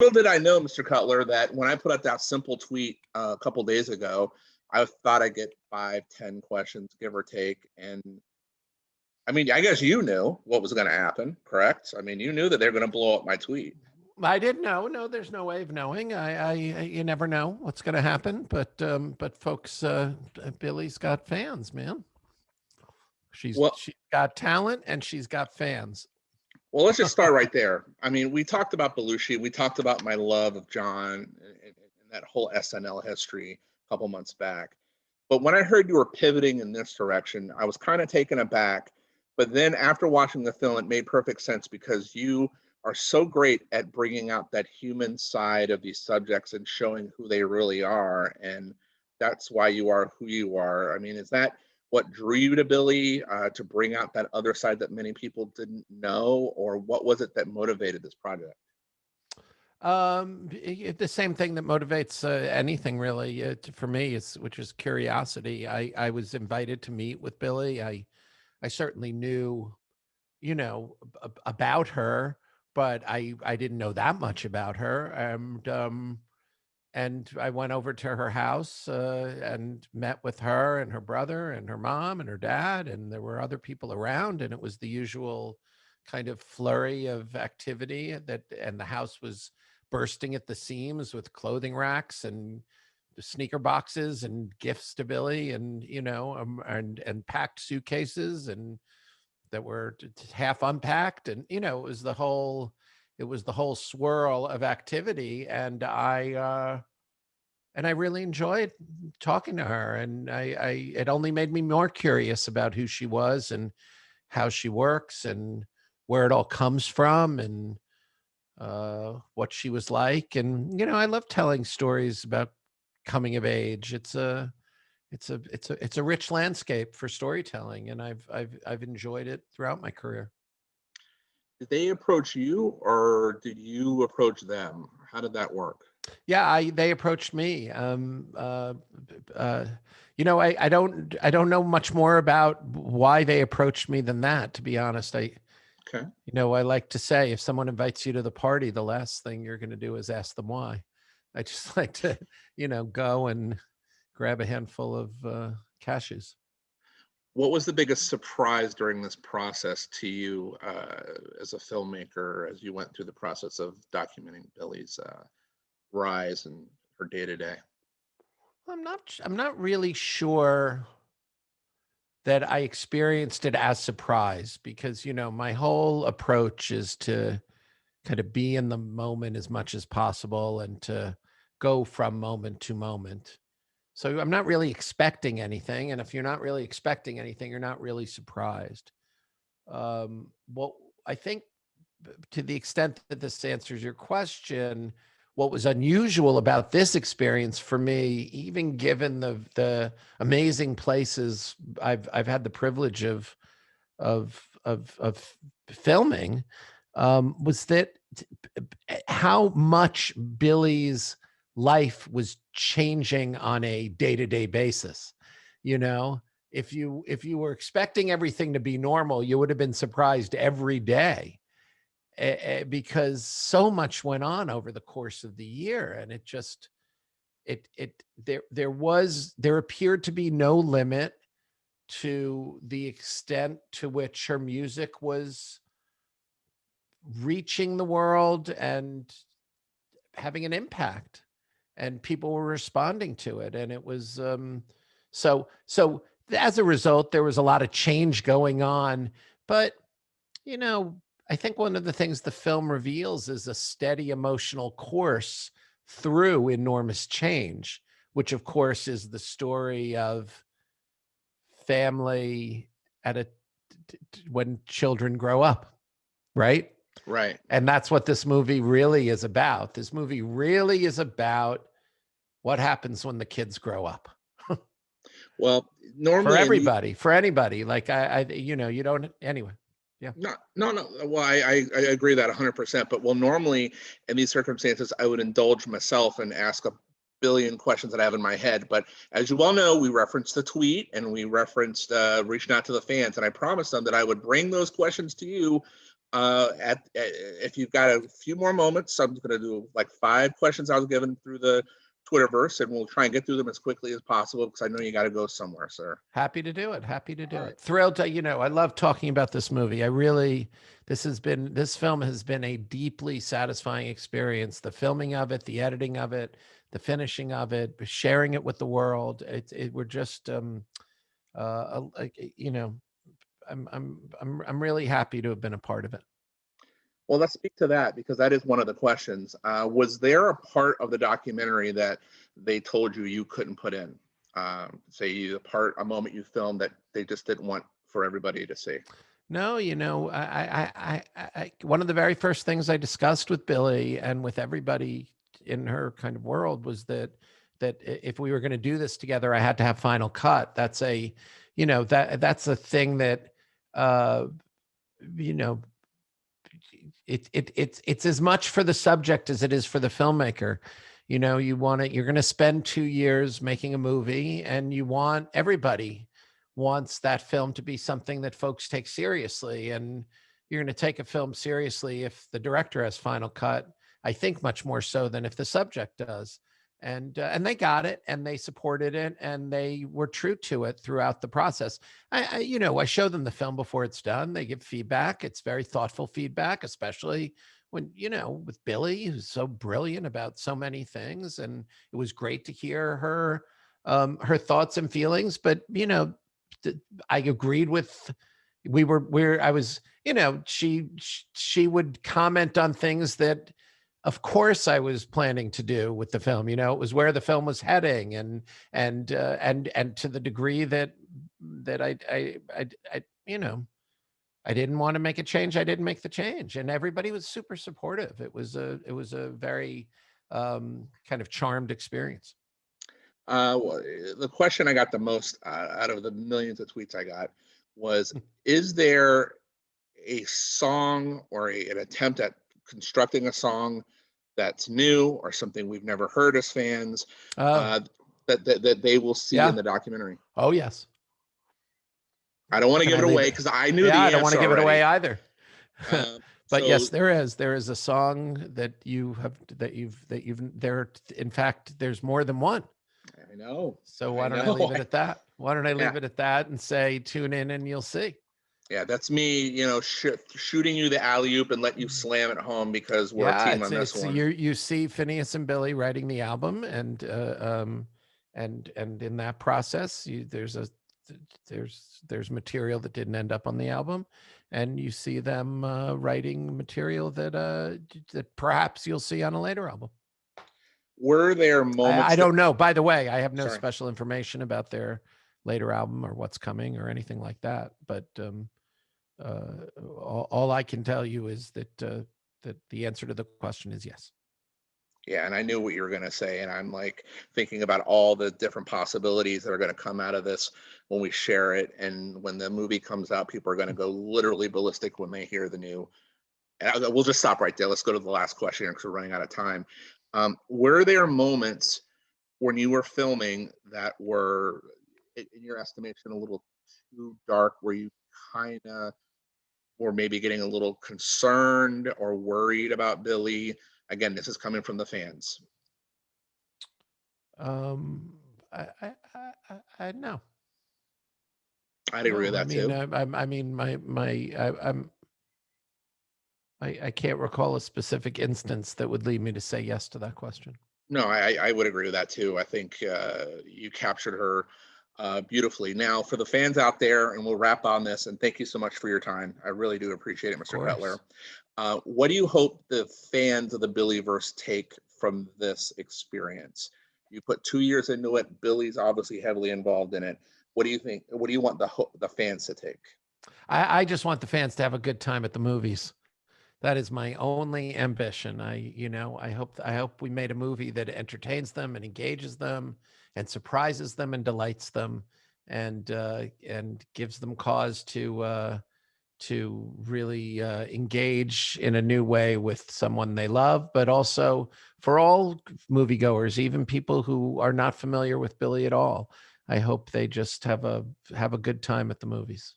Little did I know, Mr. Cutler, that when I put out that simple tweet a couple days ago, I thought I'd get 5, 10 questions, give or take. And I mean, I guess you knew what was going to happen, correct? I mean, you knew that they're going to blow up my tweet. I didn't know. No, there's no way of knowing. You never know what's going to happen. But folks, Billie's got fans, man. She's got talent and she's got fans. Well, let's just start right there. I mean, we talked about Belushi. We talked about my love of John and that whole SNL history a couple months back. But when I heard you were pivoting in this direction, I was kind of taken aback. But then after watching the film, it made perfect sense because you are so great at bringing out that human side of these subjects and showing who they really are. And that's why you are who you are. I mean, is that what drew you to Billie, to bring out that other side that many people didn't know? Or what was it that motivated this project? The same thing that motivates anything really for me, which is curiosity. I was invited to meet with Billie. I certainly knew, about her, but I didn't know that much about her. And I went over to her house and met with her and her brother and her mom and her dad, and there were other people around, and it was the usual kind of flurry of activity and the house was bursting at the seams with clothing racks and sneaker boxes and gifts to Billie, and and packed suitcases and that were half unpacked, and it was the whole swirl of activity, and I really enjoyed talking to her, and it only made me more curious about who she was and how she works and where it all comes from and what she was like. And I love telling stories about coming of age. It's a rich landscape for storytelling, and I've enjoyed it throughout my career. Did they approach you or did you approach them? How did that work? Yeah, they approached me. I don't know much more about why they approached me than that, to be honest. Okay. I like to say, if someone invites you to the party, the last thing you're going to do is ask them why. I just like to, go and grab a handful of cashews. What was the biggest surprise during this process to you as a filmmaker, as you went through the process of documenting Billie's rise and her day to day? I'm not really sure that I experienced it as surprise, because my whole approach is to kind of be in the moment as much as possible and to go from moment to moment. So I'm not really expecting anything, and if you're not really expecting anything, you're not really surprised. Well, I think, to the extent that this answers your question, what was unusual about this experience for me, even given the amazing places I've had the privilege of filming, was that how much Billie's life was changing on a day-to-day basis. If you were expecting everything to be normal, you would have been surprised every day, because so much went on over the course of the year, and there appeared to be no limit to the extent to which her music was reaching the world and having an impact, and people were responding to it. And it was so as a result, there was a lot of change going on. But I think one of the things the film reveals is a steady emotional course through enormous change, which of course is the story of family when children grow up, right? Right. And that's what this movie really is about. This movie really is about what happens when the kids grow up. Well, normally for anybody, like you don't, anyway. Yeah. No. Well, I agree that 100%. But normally in these circumstances, I would indulge myself and ask a billion questions that I have in my head. But as you well know, we referenced the tweet and we referenced reaching out to the fans, and I promised them that I would bring those questions to you If you've got a few more moments, I'm going to do like 5 questions I was given through the Twitterverse, and we'll try and get through them as quickly as possible because I know you got to go somewhere, sir. Happy to do it. Happy to do All it. right. Thrilled to, I love talking about this movie. This film has been a deeply satisfying experience. The filming of it, the editing of it, the finishing of it, sharing it with the world. We're just, I'm really happy to have been a part of it. Well, let's speak to that because that is one of the questions. Was there a part of the documentary that they told you you couldn't put in? Say a moment you filmed that they just didn't want for everybody to see? No, one of the very first things I discussed with Billie and with everybody in her kind of world was that if we were going to do this together, I had to have final cut. That's that's a thing that, you know, it's as much for the subject as it is for the filmmaker. You're going to spend 2 years making a movie, and everybody wants that film to be something that folks take seriously. And you're going to take a film seriously if the director has final cut, I think much more so than if the subject does. And they got it, and they supported it, and they were true to it throughout the process. I show them the film before it's done. They give feedback. It's very thoughtful feedback, especially when, with Billie, who's so brilliant about so many things. And it was great to hear her thoughts and feelings. But, I agreed with, she would comment on things that, of course, I was planning to do with the film. It was where the film was heading, and to the degree that I didn't want to make a change, I didn't make the change, and everybody was super supportive. It was a very kind of charmed experience. Well, the question I got the most out of the millions of tweets I got was, is there a song or an attempt at constructing a song that's new or something we've never heard as fans that they will see in the documentary? Oh, yes. I don't want to give it away because I knew the answer. I don't want to give it away already. either. But yes, there is a song that in fact, there's more than one. I know. So why don't I leave it at that? Why don't I leave it at that and say, tune in and you'll see. Yeah, that's me, shooting you the alley-oop and let you slam it home because we're a team on this one. You see Phineas and Billie writing the album, and in that process, there's material that didn't end up on the album, and you see them writing material that perhaps you'll see on a later album. Were there moments? I don't know. By the way, I have no special information about their later album or what's coming or anything like that. But all I can tell you is that the answer to the question is yes. Yeah, and I knew what you were going to say, and I'm like thinking about all the different possibilities that are going to come out of this when we share it, and when the movie comes out, people are going to go literally ballistic when they hear the new. And we'll just stop right there. Let's go to the last question here because we're running out of time. Were there moments when you were filming that were, in your estimation, a little too dark, where you kind of were maybe getting a little concerned or worried about Billie? Again, this is coming from the fans. I no. I'd agree with that too. I can't recall a specific instance that would lead me to say yes to that question. No, I would agree with that too. I think you captured her beautifully. Now, for the fans out there, and we'll wrap on this, and thank you so much for your time. I really do appreciate it, Mr. Cutler. What do you hope the fans of the Billieverse take from this experience? You put 2 years into it. Billie's obviously heavily involved in it. What do you think? What do you want the fans to take? I just want the fans to have a good time at the movies. That is my only ambition. I hope we made a movie that entertains them and engages them and surprises them and delights them, and gives them cause to really engage in a new way with someone they love. But also for all moviegoers, even people who are not familiar with Billie at all, I hope they just have a good time at the movies.